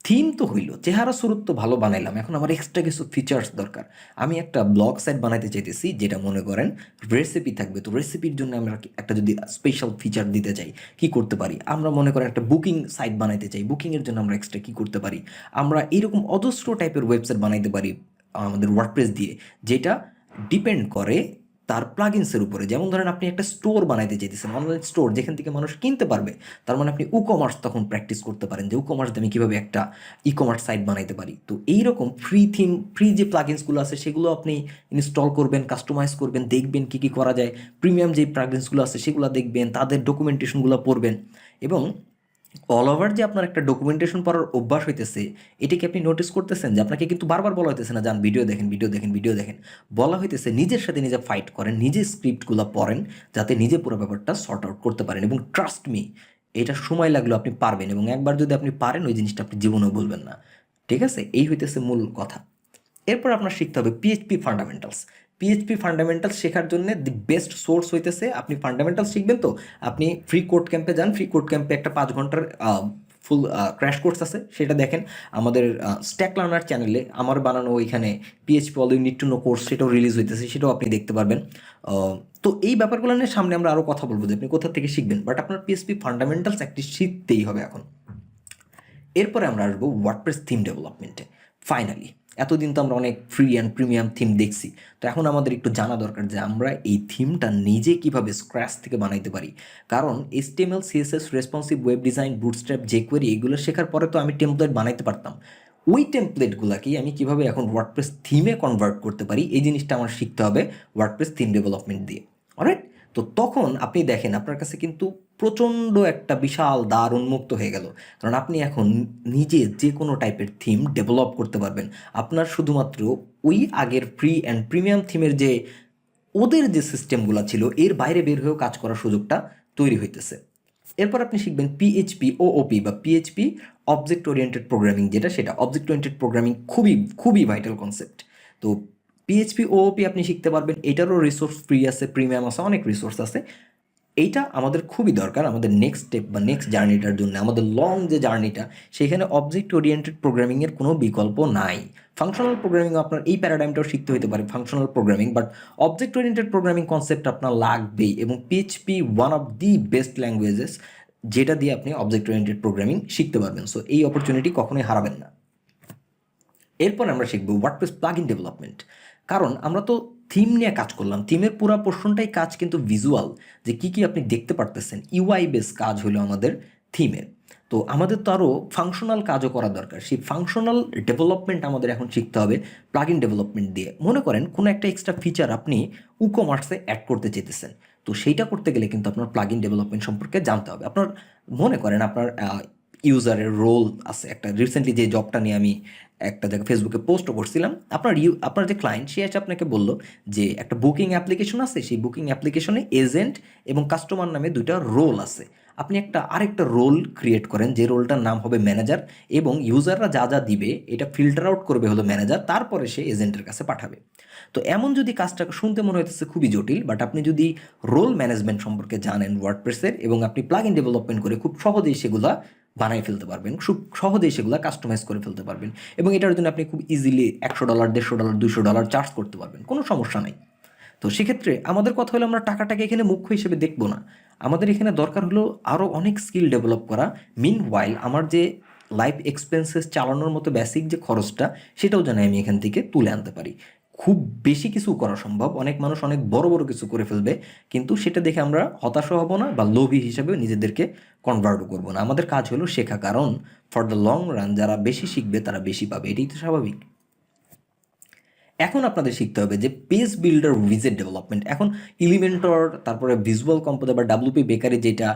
থিম তো হইলো, চেহারা স্বরূপ তো ভালো বানাইলাম, এখন আমার এক্সট্রা কিছু ফিচার্স দরকার। আমি একটা ব্লগ সাইট বানাইতে চাইতেছি, যেটা মনে করেন রেসিপি থাকবে। তো রেসিপির জন্য আমরা একটা যদি স্পেশাল ফিচার দিতে চাই, কি করতে পারি? আমরা মনে করেন একটা বুকিং সাইট বানাইতে চাই, বুকিংয়ের জন্য আমরা এক্সট্রা কী করতে পারি? আমরা এরকম অজস্র টাইপের ওয়েবসাইট বানাইতে পারি আমাদের ওয়ার্ডপ্রেস দিয়ে, যেটা ডিপেন্ড করে তার প্লাগিনসের উপরে। যেমন ধরেন আপনি একটা স্টোর বানাইতে চাইতেছেন, অনলাইন স্টোর যেখান থেকে মানুষ কিনতে পারবে। তার মানে আপনি ই কমার্স তখন প্র্যাকটিস করতে পারেন, যে ই কমার্স দিয়ে আমি কীভাবে একটা ই কমার্স সাইট বানাইতে পারি। তো এইরকম ফ্রি থিম, ফ্রি যে প্লাগিনসগুলো আছে সেগুলো আপনি ইনস্টল করবেন, কাস্টমাইজ করবেন, দেখবেন কী কী করা যায়। প্রিমিয়াম যে প্লাগিনসগুলো আছে সেগুলো দেখবেন, তাদের ডকুমেন্টেশনগুলো পড়বেন। এবং অল ওভার যে আপনার একটা ডকুমেন্টেশন পড়ার অভ্যাস হইতেছে, এটা কি আপনি নোটিস করতেছেন? যে আপনাকে কিন্তু বারবার বলা হইতেছে না যান ভিডিও দেখেন, ভিডিও দেখেন, ভিডিও দেখেন। বলা হইতেছে নিজের সাথে নিজে ফাইট করেন, নিজে স্ক্রিপ্টগুলো পড়েন, যাতে নিজে পুরো ব্যাপারটা সর্ট আউট করতে পারেন। এবং ট্রাস্ট মি, এটা সময় লাগলেও আপনি পারবেন। এবং একবার যদি আপনি পারেন, ওই জিনিসটা আপনি জীবনেও বলবেন না। ঠিক আছে? এই হইতেছে মূল কথা। এরপর আপনার শিখতে হবে পিএইচপি ফান্ডামেন্টালস। পিএইচপি ফান্ডামেন্টালস শেখার জন্য দি বেস্ট সোর্স হইতেছে, আপনি ফান্ডামেন্টালস শিখবেন। তো আপনি ফ্রি কোড ক্যাম্পে যান, ফ্রি কোড ক্যাম্পে একটা 5 ঘন্টার ফুল ক্র্যাশ কোর্স আছে, সেটা দেখেন। আমাদের স্ট্যাক লার্নার চ্যানেলে আমার বানানো ওইখানে PHP all you need to know course, সেটাও রিলিজ হইতেছে, সেটাও আপনি দেখতে পারবেন। তো এই ব্যাপারগুলো নিয়ে সামনে আমরা আরও কথা বলবো যে আপনি কোথা থেকে শিখবেন, বাট আপনার পিএইচপি ফান্ডামেন্টালস একটি শিখতেই হবে এখন। এরপরে আমরা আসবো ওয়ার্ডপ্রেস থিম ডেভেলপমেন্টে। ফাইনালি, এতদিন তো আমরা অনেক ফ্রি অ্যান্ড প্রিমিয়াম থিম দেখছি, তো এখন আমাদের একটু জানা দরকার যে আমরা এই থিমটা নিজে কিভাবে স্ক্র্যাচ থেকে বানাইতে পারি। কারণ HTML, CSS, responsive web design, bootstrap, jQuery এগুলো শেখার পরে তো আমি টেমপ্লেট বানাইতে পারতাম। ওই টেমপ্লেটগুলোকেই আমি কিভাবে এখন ওয়ার্ডপ্রেস থিমে কনভার্ট করতে পারি, এই জিনিসটা আমার শিখতে হবে ওয়ার্ডপ্রেস থিম ডেভেলপমেন্ট দিয়ে। অলরাইট? তো তখন আপনি দেখেন আপনার কাছে কিন্তু প্রচণ্ড একটা বিশাল দ্বার উন্মুক্ত হয়ে গেল। কারণ আপনি এখন নিজে যে কোনো টাইপের থিম ডেভেলপ করতে পারবেন। আপনার শুধুমাত্র ওই আগের ফ্রি অ্যান্ড প্রিমিয়াম থিমের যে ওদের যে সিস্টেমগুলো ছিল, এর বাইরে বের হয়েও কাজ করার সুযোগটা তৈরি হইতেছে। এরপর আপনি শিখবেন পিএইচপি ওওপি বা পিএইচপি অবজেক্ট ওরিয়েন্টেড প্রোগ্রামিং, যেটা সেটা অবজেক্ট ওরিয়েন্টেড প্রোগ্রামিং খুবই খুবই ভাইটাল কনসেপ্ট। তো পিএইচপি ওওপি আপনি শিখতে পারবেন, এটারও রিসোর্স ফ্রি আছে, প্রিমিয়াম আছে, অনেক রিসোর্স আছে। এইটা আমাদের খুবই দরকার আমাদের নেক্সট স্টেপ বা নেক্সট জার্নিটার জন্য। আমাদের লং যে জার্নিটা, সেখানে অবজেক্ট ওরিয়েন্টেড প্রোগ্রামিংয়ের কোনো বিকল্প নাই। ফাংশনাল প্রোগ্রামিং আপনার এই প্যারাডাইমটাও শিখতে হতে পারে, functional programming, but object oriented programming concept আপনার লাগবেই। এবং PHP one of the best languages, যেটা দিয়ে আপনি অবজেক্ট ওরিয়েন্টেড প্রোগ্রামিং শিখতে পারবেন। সো এই অপরচুনিটি কখনোই হারাবেন না। এরপর আমরা শিখব ওয়ার্ডপ্রেস প্লাগইন ডেভেলপমেন্ট। কারণ আমরা তো থিম নিয়ে কাজ করলাম, থিমের পুরো পোর্শনটাই কাজ কিন্তু ভিজুয়াল, যে কী কী আপনি দেখতে পারতেছেন, ইউআই বেস কাজ হলো আমাদের থিমের। তো আমাদের তো আরও ফাংশনাল কাজও করা দরকার। সেই ফাংশনাল ডেভেলপমেন্ট আমাদের এখন শিখতে হবে প্লাগইন ডেভেলপমেন্ট দিয়ে। মনে করেন কোনো একটা এক্সট্রা ফিচার আপনি কমার্সে অ্যাড করতে চেয়েছেন, তো সেইটা করতে গেলে কিন্তু আপনার প্লাগইন ডেভেলপমেন্ট সম্পর্কে জানতে হবে। আপনার মনে করেন আপনার ইউজারের রোল আছে একটা, রিসেন্টলি যে জবটা নিয়ে আমি একটা জায়গায় ফেসবুকে পোস্টও করছিলাম। আপনার যে ক্লায়েন্ট, সে এসে আপনাকে বলল যে একটা বুকিং অ্যাপ্লিকেশন আছে, সেই বুকিং অ্যাপ্লিকেশনে এজেন্ট এবং কাস্টমার নামে দুইটা রোল আছে। আপনি আরেকটা রোল ক্রিয়েট করেন, যে রোলটার নাম হবে ম্যানেজার, এবং ইউজাররা যা যা দিবে এটা ফিল্টার আউট করবে হলো ম্যানেজার, তারপরে সে এজেন্টের কাছে পাঠাবে। তো এমন যদি কাজটা শুনতে মনে হইতেছে খুবই জটিল, বাট আপনি যদি রোল ম্যানেজমেন্ট সম্পর্কে জানেন ওয়ার্ডপ্রেসের, এবং আপনি প্লাগইন ডেভেলপমেন্ট করে খুব সহজেই সেগুলা বানাই ফেলতে পারবেন, খুব সহজেই সেগুলো কাস্টমাইজ করে ফেলতে পারবেন। এবং এটার জন্য আপনি খুব ইজিলি $100, $150, $200 চার্জ করতে পারবেন, কোনো সমস্যা নাই। তো সেক্ষেত্রে আমাদের কথা হলো আমরা টাকাটাকে এখানে মুখ্য হিসেবে দেখবো না, আমাদের এখানে দরকার হলো আরও অনেক স্কিল ডেভেলপ করা। মিন ওয়াইল আমার যে লাইফ এক্সপেন্সেস চালানোর মতো বেসিক যে খরচটা, সেটাও যেন আমি এখান থেকে তুলে আনতে পারি। খুব বেশি কিছু করা সম্ভব, অনেক মানুষ অনেক বড় বড় কিছু করে ফেলবে, কিন্তু সেটা দেখে আমরা হতাশও হব না বা লোভী হিসেবে নিজেদেরকে কনভার্টও করবো না। আমাদের কাজ হলো শেখা, কারণ ফর দ্য লং রান যারা বেশি শিখবে তারা বেশি পাবে, এটাই তো স্বাভাবিক। এখন আপনাদের শিখতে হবে যে পেজ বিল্ডার উইজেট ডেভেলপমেন্ট। এখন এলিমেন্টর, তারপরে ভিজুয়াল কম্পোজার বা WP বেকারি, যেটা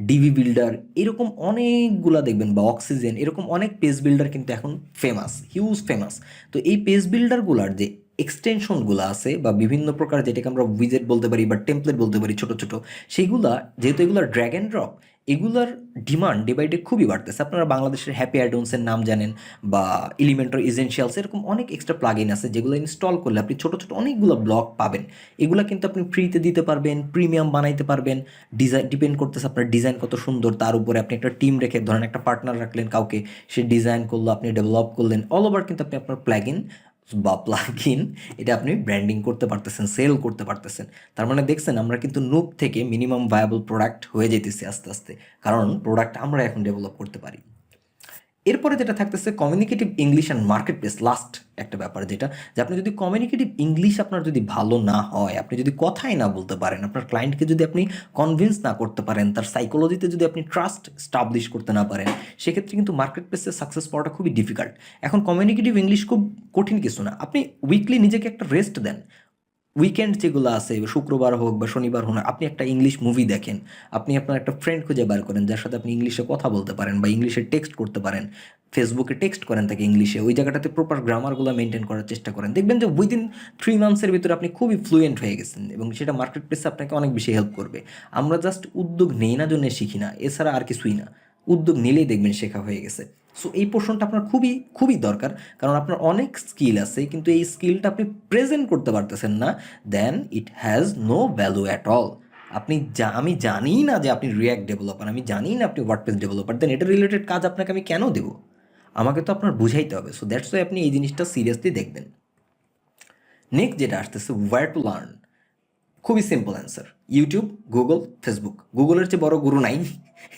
ডিভি বিল্ডার, এরকম অনেকগুলা দেখবেন, বা অক্সিজেন, এরকম অনেক পেজ বিল্ডার কিন্তু এখন ফেমাস, হিউজ ফেমাস। তো এই পেজ বিল্ডারগুলার যে এক্সটেনশনগুলো আছে বা বিভিন্ন প্রকার যেটাকে আমরা উইজেট বলতে পারি বা টেমপ্লেট বলতে পারি ছোটো ছোটো, সেইগুলা যেহেতু এগুলোর ড্র্যাগ অ্যান্ড ড্রপ, এগুলার ডিমান্ড ডে বাই ডে খুবই বাড়তেছে। আপনারা বাংলাদেশের হ্যাপি অ্যাডন্সের নাম জানেন বা এলিমেন্টর এসেনশিয়ালস, এরকম অনেক এক্সট্রা প্লাগইন আছে যেগুলো ইনস্টল করলে আপনি ছোটো ছোটো অনেকগুলো ব্লক পাবেন। এগুলো কিন্তু আপনি ফ্রিতে দিতে পারবেন, প্রিমিয়াম বানাইতে পারবেন। ডিজাইন ডিপেন্ড করতেছে আপনার ডিজাইন কত সুন্দর, তার উপরে আপনি একটা টিম রেখে ধরেন একটা পার্টনার রাখলেন কাউকে, সে ডিজাইন করলো, আপনি ডেভেলপ করলেন, অল ওভার কিন্তু আপনি আপনার প্লাগ ইন এটা আপনি ব্র্যান্ডিং করতে পারতেছেন, সেল করতে পারতেছেন। তার মানে দেখছেন আমরা কিন্তু নুব থেকে মিনিমাম ভায়াবল প্রোডাক্ট হয়ে যেতেছি আস্তে আস্তে, কারণ প্রোডাক্ট আমরা এখন ডেভেলপ করতে পারি। এরপরে যেটা থাকতেছে communicative English and market place, last একটা ব্যাপার যেটা, যে আপনি যদি কমিউনিকেটিভ ইংলিশ আপনার যদি ভালো না হয়, আপনি যদি কথাই না বলতে পারেন, আপনার ক্লায়েন্টকে যদি আপনি কনভিন্স না করতে পারেন, তার সাইকোলজিতে যদি আপনি ট্রাস্ট স্টাবলিশ করতে না পারেন, সেক্ষেত্রে কিন্তু মার্কেট প্লেসে সাকসেস পাওয়াটা খুবই ডিফিকাল্ট। এখন কমিউনিকেটিভ ইংলিশ খুব কঠিন কিছু না, আপনি উইকলি নিজেকে একটা রেস্ট দেন। উইকেন্ড যেগুলো আছে, শুক্রবার হোক বা শনিবার হোক, আপনি একটা ইংলিশ মুভি দেখেন, আপনি আপনার একটা ফ্রেন্ড খুঁজে বার করেন যার সাথে আপনি ইংলিশে কথা বলতে পারেন বা ইংলিশে টেক্সট করতে পারেন, ফেসবুকে টেক্সট করেন তাকে ইংলিশে, ওই জায়গাটাতে প্রপার গ্রামারগুলো মেনটেন করার চেষ্টা করেন, দেখবেন যে উইদিন 3 মান্থসের ভিতরে আপনি খুবই ফ্লুয়েন্ট হয়ে গেছেন এবং সেটা মার্কেট প্লেসে আপনাকে অনেক বেশি হেল্প করবে। আমরা জাস্ট উদ্যোগ নেই না জন্য শিখি না, এছাড়া আর কিছুই না। উদ্যোগ নিলেই দেখবেন শেখা হয়ে গেছে। সো এই পোর্শনটা আপনার খুবই খুবই দরকার, কারণ আপনার অনেক স্কিল আছে কিন্তু এই স্কিলটা আপনি প্রেজেন্ট করতে পারতেছেন না, then it has no value at all. আমি জানি না যে আপনি রিয়্যাক্ট ডেভেলপার, আমি জানি না আপনি ওয়ার্ডপ্রেস ডেভেলপার, দেন এটা রিলেটেড কাজ আপনাকে আমি কেন দেবো? আমাকে তো আপনার বুঝাইতে হবে। সো দ্যাটস ওয়াই আপনি এই জিনিসটা সিরিয়াসলি দেখবেন। নেক্সট যেটা আসতেছে, ওয়্যার টু লার্ন। খুবই simple answer, YouTube, Google, Facebook. গুগলের চেয়ে বড় গুরু নাই,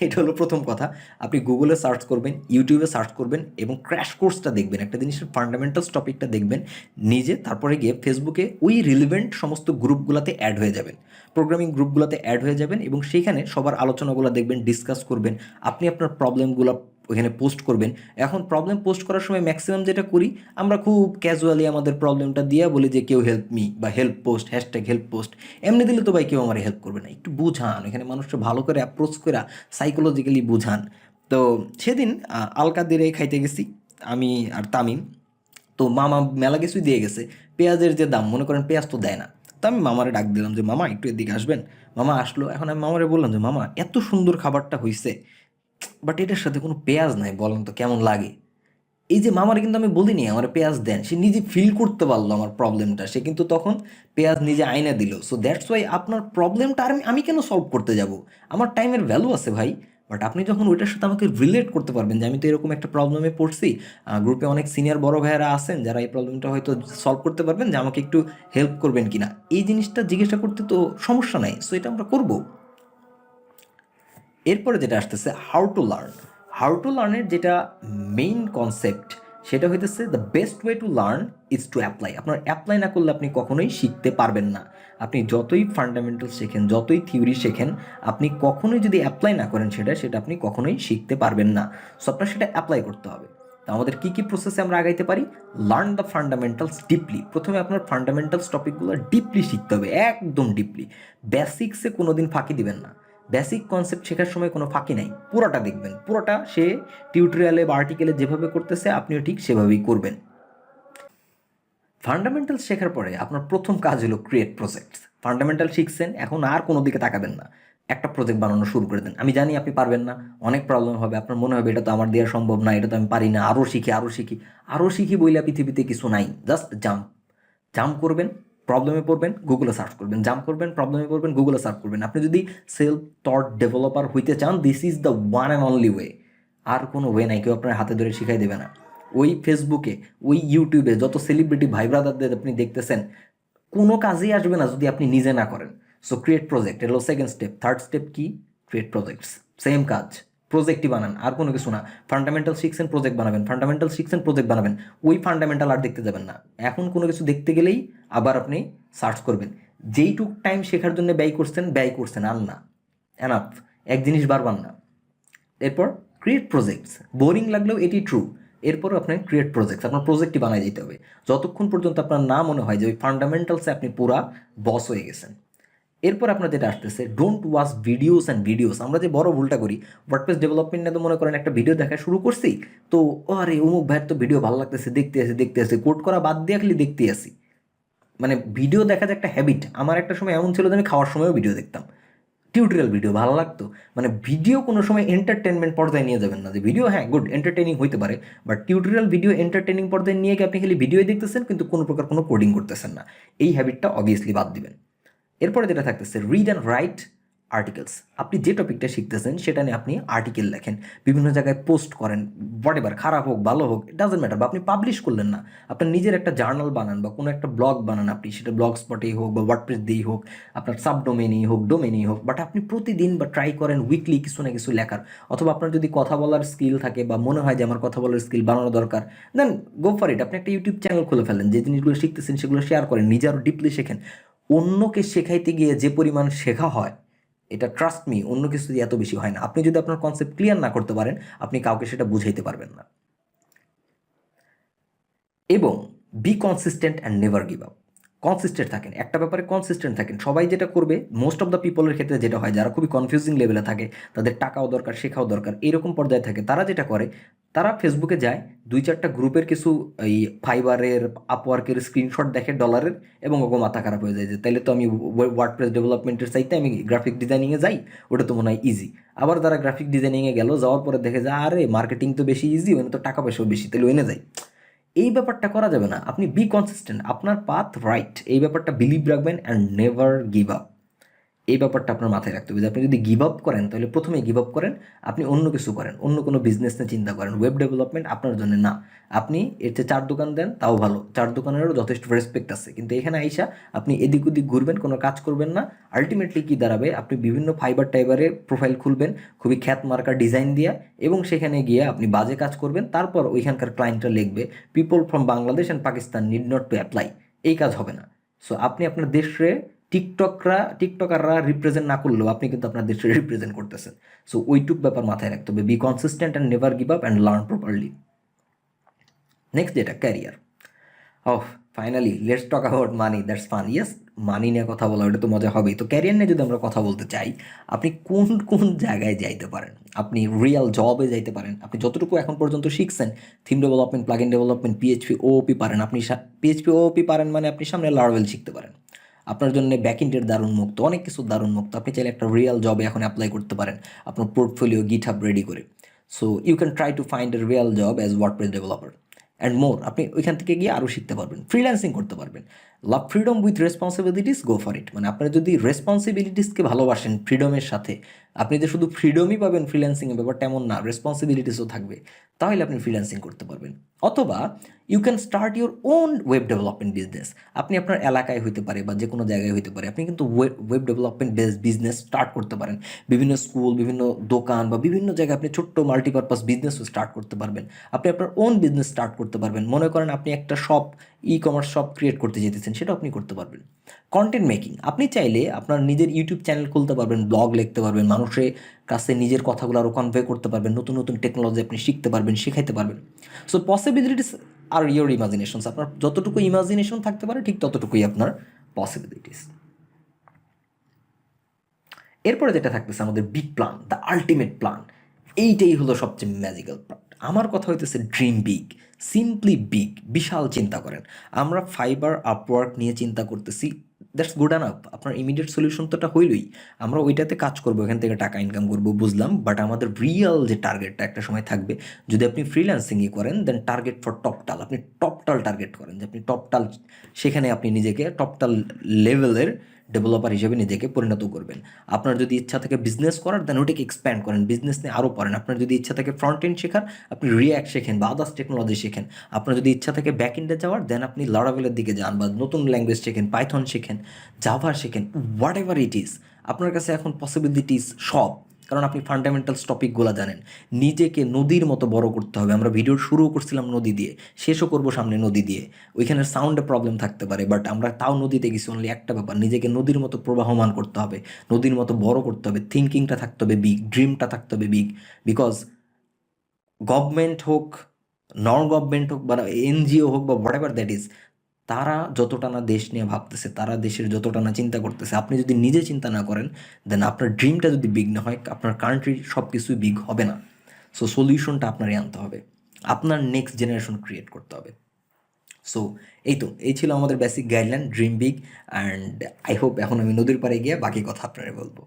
এটা হলো প্রথম কথা। আপনি গুগলে সার্চ করবেন, ইউটিউবে সার্চ করবেন এবং ক্র্যাশ কোর্সটা দেখবেন, একটা জিনিসের ফান্ডামেন্টালস টপিকটা দেখবেন নিজে, তারপরে গিয়ে ফেসবুকে ওই রিলেভেন্ট সমস্ত গ্রুপগুলোতে অ্যাড হয়ে যাবেন, প্রোগ্রামিং গ্রুপগুলোতে অ্যাড হয়ে যাবেন এবং সেইখানে সবার আলোচনাগুলো দেখবেন, ডিসকাস করবেন, আপনি আপনার প্রবলেমগুলো ওইখানে পোস্ট করবেন। এখন প্রবলেম পোস্ট করার সময় ম্যাক্সিমাম যেটা করি, আমরা খুব ক্যাজুয়ালি আমাদের প্রবলেমটা দিয়ে বলি যে কেউ হেল্প মি বা help post, hashtag help post. এমনি দিলে তো ভাই কেউ আমার হেল্প করবে না, একটু বুঝান, এখানে মানুষকে ভালো করে অ্যাপ্রোচ করে সাইকোলজিক্যালি বুঝান। তো সেদিন আলকাদিরে খাইতে গেছি আমি আর তামিম, তো মামা মেলা কিছুই দিয়ে গেছে, পেঁয়াজের যে দাম, মনে করেন পেঁয়াজ তো দেয় না, তো আমি মামারে ডাক দিলাম যে মামা একটু এদিকে আসবেন। মামা আসলো, এখন আমি মামারে বললাম যে মামা এত সুন্দর খাবারটা হয়েছে, বাট এটার সাথে কোনো পেঁয়াজ নাই, বলেন তো কেমন লাগে? এই যে মামারে কিন্তু আমি বলিনি আমার পেঁয়াজ দেন, সে নিজে ফিল করতে পারলো আমার প্রবলেমটা, সে কিন্তু তখন পেঁয়াজ নিজে আয়না দিল। সো দ্যাটস ওয়াই আপনার প্রবলেমটা আর আমি কেন সলভ করতে যাব? আমার টাইমের ভ্যালু আছে ভাই। বাট আপনি যখন ওইটার সাথে আমাকে রিলেট করতে পারবেন যে আমি তো এরকম একটা প্রবলেমে পড়ছি, গ্রুপে অনেক সিনিয়র বড় ভাইয়েরা আছেন যারা এই প্রবলেমটা হয়তো সলভ করতে পারবেন, যে আমাকে একটু হেল্প করবেন কিনা, এই জিনিসটা জিজ্ঞাসা করতে তো সমস্যা নাই। সো এটা আমরা করবো। এরপরে যেটা আসতেছে how to learn. How to লার্নের যেটা মেইন কনসেপ্ট, সেটা হইতেছে the best way to learn is to apply. আপনার অ্যাপ্লাই না করলে আপনি কখনোই শিখতে পারবেন না। আপনি যতই ফান্ডামেন্টাল শেখেন, যতই থিওরি শেখেন, আপনি কখনোই যদি অ্যাপ্লাই না করেন সেটা আপনি কখনোই শিখতে পারবেন না। সো আপনার সেটা অ্যাপ্লাই করতে হবে। তো আমাদের কী কী প্রসেসে আমরা আগাইতে পারি? Learn the fundamentals deeply. প্রথমে আপনার ফান্ডামেন্টালস টপিকগুলো ডিপলি শিখতে হবে, একদম ডিপলি। বেসিক্সে কোনো দিন ফাঁকি দিবেন না। বেসিক কনসেপ্ট শেখার সময় কোনো ফাঁকি নাই, পুরোটা দেখবেন, পুরোটা সে টিউটোরিয়ালে বা আর্টিকেলে যেভাবে করতেছে আপনিও ঠিক সেভাবেই করবেন। ফান্ডামেন্টাল শেখার পরে আপনার প্রথম কাজ হলো ক্রিয়েট প্রজেক্টস। ফান্ডামেন্টাল শিখছেন, এখন আর কোনো দিকে তাকাবেন না, একটা প্রজেক্ট বানানো শুরু করে দেন। আমি জানি আপনি পারবেন না, অনেক প্রবলেম হবে, আপনার মনে হবে এটা তো আমার দেওয়া সম্ভব না, এটা তো আমি পারি না, আরও শিখি আরও শিখি। আরও শিখি বইলে পৃথিবীতে কিছু নাই, জাস্ট জাম্প। জাম্প করবেন, প্রবলেমে পড়বেন, গুগলে সার্চ করবেন, জাম্প করবেন, প্রবলেমে পড়বেন, গুগলে সার্চ করবেন। আপনি যদি সেলফ টট ডেভেলপার হইতে চান, this is the one and only way. আর কোনো ওয়ে নাই, কেউ আপনার হাতে ধরে শিখাই দেবে না। ওই ফেসবুকে, ওই ইউটিউবে যত সেলিব্রিটি ভাই ব্রাদারদের আপনি দেখতেছেন, কোনো কাজেই আসবে না যদি আপনি নিজে না করেন। সো ক্রিয়েট প্রজেক্ট, এটা হলো সেকেন্ড স্টেপ। থার্ড স্টেপ কি? Create projects. সেম কাজ, প্রজেক্টই বানান, আর কোনো কিছু না। ফান্ডামেন্টাল শিখছেন, প্রজেক্ট বানাবেন, ফান্ডামেন্টাল শিখছেন, প্রজেক্ট বানাবেন। ওই ফান্ডামেন্টাল আর দেখতে যাবেন না। এখন কোনো কিছু দেখতে গেলেই আবার আপনি সার্চ করবেন। যেইটুক টাইম শেখার জন্য ব্যয় করছেন আর না, এনাফ। এক জিনিস বারবার না। এরপর ক্রিয়েট প্রজেক্টস, বোরিং লাগলেও এটি ট্রু। এরপরও আপনার ক্রিয়েট প্রজেক্টস, আপনার প্রজেক্টই বানাই দিতে হবে যতক্ষণ পর্যন্ত আপনার না মনে হয় যে ওই ফান্ডামেন্টালসে আপনি পুরা বস হয়ে গেছেন। এরপর আপনার যেটা আসতেছে, don't watch videos and videos. আমরা যে বড় ভুলটা করি, ওয়ার্ডপ্রেস ডেভেলপমেন্ট নিয়ে তো মনে করেন একটা ভিডিও দেখা শুরু করছি, তো আরে অমুক ভাইয়ের তো ভিডিও ভালো লাগতেছে, দেখতে আসি, কোড করা বাদ দিয়ে খালি দেখতে আসি। মানে ভিডিও দেখা যে একটা হ্যাবিট, আমার একটা সময় এমন ছিল যে আমি খাওয়ার সময়ও ভিডিও দেখতাম, টিউটোরিয়াল ভিডিও ভালো লাগতো। মানে ভিডিও কোনো সময় এন্টারটেনমেন্ট পর্যায়ে নিয়ে যাবেন না, যে ভিডিও হ্যাঁ গুড এন্টারটেনিং হইতে পারে, বাট টিউটোরিয়াল ভিডিও এন্টারটেনিং পর্যায়ে নিয়ে গিয়ে আপনি খালি ভিডিওই দেখতেছেন কিন্তু কোনো প্রকার কোনো কোডিং করতেছেন না, এই হ্যাবিটটা অবভিয়াসলি বাদ দিবেন। এরপরে যেটা থাকতেছে রিড অ্যান্ড রাইট আর্টিকেলস। আপনি যে টপিকটা শিখতেছেন সেটা নিয়ে আপনি আর্টিকেল লেখেন, বিভিন্ন জায়গায় পোস্ট করেন, হোয়াট এভার, খারাপ হোক ভালো হোক ইট ডাজন্ট ম্যাটার, বা আপনি পাবলিশ করলেন না, আপনার নিজের একটা জার্নাল বানান বা কোনো একটা ব্লগ বানান, আপনি সেটা ব্লগ স্পটেই হোক বা ওয়ার্ডপ্রেস দিয়েই হোক, আপনার সাবডোমেনেই হোক ডোমেনেই হোক, বাট আপনি প্রতিদিন বা ট্রাই করেন উইকলি কিছু না কিছু লেখার। অথবা আপনার যদি কথা বলার স্কিল থাকে বা মনে হয় যে আমার কথা বলার স্কিল বানানো দরকার, দেন গো ফর ইট, আপনি একটা ইউটিউব চ্যানেল খুলে ফেলেন, যে জিনিসগুলো শিখতেছেন সেগুলো শেয়ার করেন, নিজে আরও ডিপলি শেখেন। অন্যকে শেখাইতে গিয়ে যে পরিমাণ শেখা হয়, এটা ট্রাস্ট মি অন্য কিছু দিয়ে এত বেশি হয় না। আপনি যদি আপনার কনসেপ্ট ক্লিয়ার না করতে পারেন, আপনি কাউকে সেটা বুঝাইতে পারবেন না। এবং B consistent and never give up. Consistent থাকেন, একটা ব্যাপারে কনসিস্টেন্ট থাকেন। সবাই যেটা করবে, মোস্ট অফ দ্য পিপলের ক্ষেত্রে যেটা হয়, যারা খুবই কনফিউজিং লেভেলে থাকে, তাদের টাকাও দরকার শেখাও দরকার এরকম পর্যায়ে থাকে, তারা যেটা করে, তারা ফেসবুকে যায়, 2-4টা গ্রুপের কিছু এই ফাইবারের আপওয়ার্কের স্ক্রিনশট দেখে ডলারের, এবং ওকে মাথা খারাপ হয়ে যায় যে তাইলে তো আমি ওয়ার্ডপ্রেস ডেভেলপমেন্টের চাইতে আমি গ্রাফিক ডিজাইনিংয়ে যাই, ওটা তো মনে হয় ইজি। আবার তারা গ্রাফিক ডিজাইনিংয়ে গেল, যাওয়ার পরে দেখে যে আরে মার্কেটিং তো বেশি ইজি, ওখানে তো টাকা পয়সাও বেশি, তাহলে ওখানে যাই। এই ব্যাপারটা করা যাবে না। আপনি বি কনসিস্টেন্ট, আপনার পাথ রাইট, এই ব্যাপারটা বিলিভ রাখবেন অ্যান্ড নেভার গিভ আপ। এই ব্যাপারটা আপনার মাথায় রাখতে হবে যে আপনি যদি গিভ আপ করেন তাহলে প্রথমে গিভ আপ করেন, আপনি অন্য কিছু করেন, অন্য কোনো বিজনেস নিয়ে চিন্তা করেন, ওয়েব ডেভেলপমেন্ট আপনার জন্য না। আপনি এর চেয়ে 4 দোকান দেন তাও ভালো, 4 দোকানেরও যথেষ্ট রেসপেক্ট আছে, কিন্তু এখানে আইসা আপনি এদিক ওদিক ঘুরবেন, কোনো কাজ করবেন না। আলটিমেটলি কী দাঁড়াবে, আপনি বিভিন্ন ফাইবার টাইবারে প্রোফাইল খুলবেন খুবই খ্যাত মার্কা ডিজাইন দিয়া, এবং সেখানে গিয়ে আপনি বাজে কাজ করবেন, তারপর ওইখানকার ক্লায়েন্টরা লিখবে people from Bangladesh and Pakistan need not to apply. এই কাজ হবে না। সো আপনি আপনার দেশে টিকটকাররা রিপ্রেজেন্ট না করলেও আপনি কিন্তু আপনার দেশে রিপ্রেজেন্ট করতেছেন। সো ওইটুক ব্যাপার মাথায় রাখতে হবে, be consistent and never give up and learn properly. Next যেটা career. Finally let's talk about money, that's fun. Yes, money নিয়ে কথা বলা ওটা তো মজা হবেই। তো ক্যারিয়ার নিয়ে যদি আমরা কথা বলতে চাই, আপনি কোন কোন জায়গায় যাইতে পারেন, আপনি রিয়েল জবে যাইতে পারেন। আপনি যতটুকু এখন পর্যন্ত শিখছেন, theme development, plugin development, PHP OOP পারেন, আপনি পিএইচপি ওওপি পারেন মানে আপনি সামনে লারাভেল শিখতে পারেন। আপনার জন্য ব্যাকএন্ডের দারুণ মুক্ত, অনেক কিছু দারুণ মুক্ত। আপনি চাইলে একটা রিয়েল জবে এখন অ্যাপ্লাই করতে পারেন আপনার পোর্টফোলিও গিটহাব রেডি করে। So you can try to find a real job as WordPress developer and more. আপনি ওইখান থেকে গিয়ে আরও শিখতে পারবেন, ফ্রিল্যান্সিং করতে পারবেন। Love freedom with responsibilities, go for it. মানে আপনারা যদি রেসপন্সিবিলিটিসকে ভালোবাসেন ফ্রিডমের সাথে, আপনি যে শুধু ফ্রিডমই পাবেন ফ্রিল্যান্সিংয়ের ব্যাপারটা এমন না, রেসপন্সিবিলিটিসও থাকবে, তাহলে আপনি ফ্রিল্যান্সিং করতে পারবেন। অথবা you can start your own web development business. আপনি আপনার এলাকায় হইতে পারে বা যে কোনো জায়গায় হইতে পারে, আপনি কিন্তু ওয়েব ডেভেলপমেন্ট বিজনেস স্টার্ট করতে পারেন। বিভিন্ন স্কুল, বিভিন্ন দোকান বা বিভিন্ন জায়গায় আপনি ছোট্ট মাল্টিপারপাস বিজনেসও স্টার্ট করতে পারবেন। আপনি আপনার ওন বিজনেস স্টার্ট করতে পারবেন। মনে করেন আপনি একটা shop, e commerce shop create করতে যেতেছেন, সেটাও আপনি করতে পারবেন। কন্টেন্ট মেকিং, আপনি চাইলে আপনার নিজের ইউটিউব চ্যানেল খুলতে পারবেন, ব্লগ লিখতে পারবেন, মানুষের কাছে নিজের কথাগুলো আরও কনভে করতে পারবেন, নতুন নতুন টেকনোলজি আপনি শিখতে পারবেন, শেখাইতে পারবেন। So possibilities are your imaginations, আপনার যতটুকু ইমাজিনেশন থাকতে পারে ঠিক ততটুকুই আপনার পসিবিলিটিস। এরপরে যেটা থাকতেছে আমাদের big plan, the ultimate plan. এইটাই হলো সবচেয়ে ম্যাজিক্যাল পার্ট। আমার কথা হইতেছে ড্রিম বিগ, সিম্পলি বিগ, বিশাল চিন্তা করেন। আমরা ফাইবার আপওয়ার্ক নিয়ে চিন্তা করতেছি, দ্যাটস গুড এনাফ। আপনার ইমিডিয়েট সলিউশন তো এটা হইলই, আমরা ওইটাতে কাজ করবো, এখান থেকে টাকা ইনকাম করবো, বুঝলাম। বাট আমাদের রিয়েল যে টার্গেটটা একটা সময় থাকবে, যদি আপনি ফ্রিল্যান্সিংই করেন দেন টার্গেট ফর টপটাল, আপনি টপটাল টার্গেট করেন, যে আপনি টপটাল, সেখানে আপনি নিজেকে টপটাল লেভেলের ডেভেলপার হিসেবে নিজেকে পরিণত করবেন। আপনার যদি ইচ্ছা থাকে বিজনেস করার, দেন ওটাকে এক্সপ্যান্ড করেন, বিজনেস নিয়ে আরও পড়েন। আপনার যদি ইচ্ছা থাকে ফ্রন্ট এন্ড শেখার, আপনি রিয়্যাক্ট শেখেন বা আদার্স টেকনোলজি শেখেন। আপনার যদি ইচ্ছা থাকে ব্যাক এন্ডে যাওয়ার, দেন আপনি লারাভেলের দিকে যান বা নতুন ল্যাঙ্গুয়েজ শেখেন, পাইথন শেখেন, জাভা শেখেন, হোয়াট এভার ইট ইজ। আপনার কাছে এখন পসিবিলিটিস সব, কারণ আপনি ফান্ডামেন্টালস টপিকগুলো জানেন। নিজেকে নদীর মতো বড় করতে হবে। আমরা ভিডিওর শুরুও করছিলাম নদী দিয়ে, শেষও করবো সামনে নদী দিয়ে। ওইখানে সাউন্ডে প্রবলেম থাকতে পারে, বাট আমরা তাও নদীতে গেছি। অনলি একটা ব্যাপার, নিজেকে নদীর মতো প্রবাহমান করতে হবে, নদীর মতো বড় করতে হবে, থিঙ্কিংটা থাকতে হবে বিগ, ড্রিমটা থাকতে হবে বিগ। বিকজ গভর্নমেন্ট হোক, নন গভর্নমেন্ট হোক বা এনজিও হোক বা হোয়াট এভার দ্যাট ইজ, তারা যতটা না দেশ নিয়ে ভাবতেছে, তারা দেশের যতটা না চিন্তা করতেছে, আপনি যদি নিজে চিন্তা না করেন, দেন আপনার ড্রিমটা যদি বিগ না হয়, আপনার কান্ট্রির সব কিছুই বিগ হবে না। সো সলিউশনটা আপনারই আনতে হবে, আপনার নেক্সট জেনারেশন ক্রিয়েট করতে হবে। সো এই ছিল আমাদের basic guideline, dream big, and I hope এখন আমি নদীর পাড়ে গিয়ে বাকি কথা আপনারা বলবো,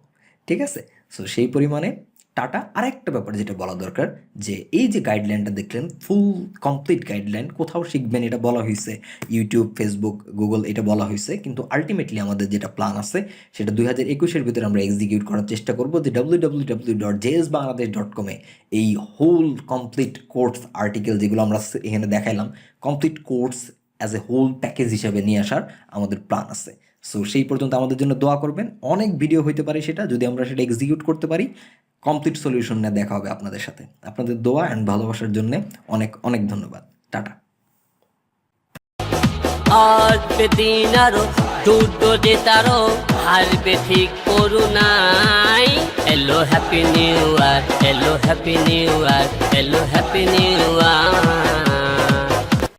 ঠিক আছে? সো সেই পরিমাণে টাটা। আরেকটা ব্যাপার যেটা বলা দরকার, যে এই যে গাইডলাইনটা দেখলেন, ফুল কমপ্লিট গাইডলাইন, কোথাও শিখবেন এটা বলা হয়েছে, ইউটিউব, ফেসবুক, গুগল এটা বলা হয়েছে, কিন্তু আলটিমেটলি আমাদের যেটা প্ল্যান আছে সেটা 2021-এর ভিতরে আমরা এক্সিকিউট করার চেষ্টা করবো, যে www.jsbangladesh.com-এ এই হোল কমপ্লিট কোর্স আর্টিকেল যেগুলো আমরা এখানে দেখাইলাম, complete course as a whole package হিসাবে নিয়ে আসার আমাদের প্ল্যান আছে। সো সেই পর্যন্ত আমাদের জন্য দোয়া করবেন। অনেক ভিডিও হইতে পারে সেটা, যদি আমরা সেটা এক্সিকিউট করতে পারি, কমপ্লিট সলিউশন নিয়ে দেখা হবে আপনাদের সাথে। আপনাদের দোয়া অ্যান্ড ভালোবাসার জন্য অনেক অনেক ধন্যবাদ। টাটা। আসবে দিন আরো, দুটো জেতারো, হারবে ঠিক করুণাই। এলো হ্যাপি নিউ ইয়ার, এলো হ্যাপি নিউ ইয়ার, এলো হ্যাপি নিউ ইয়ার।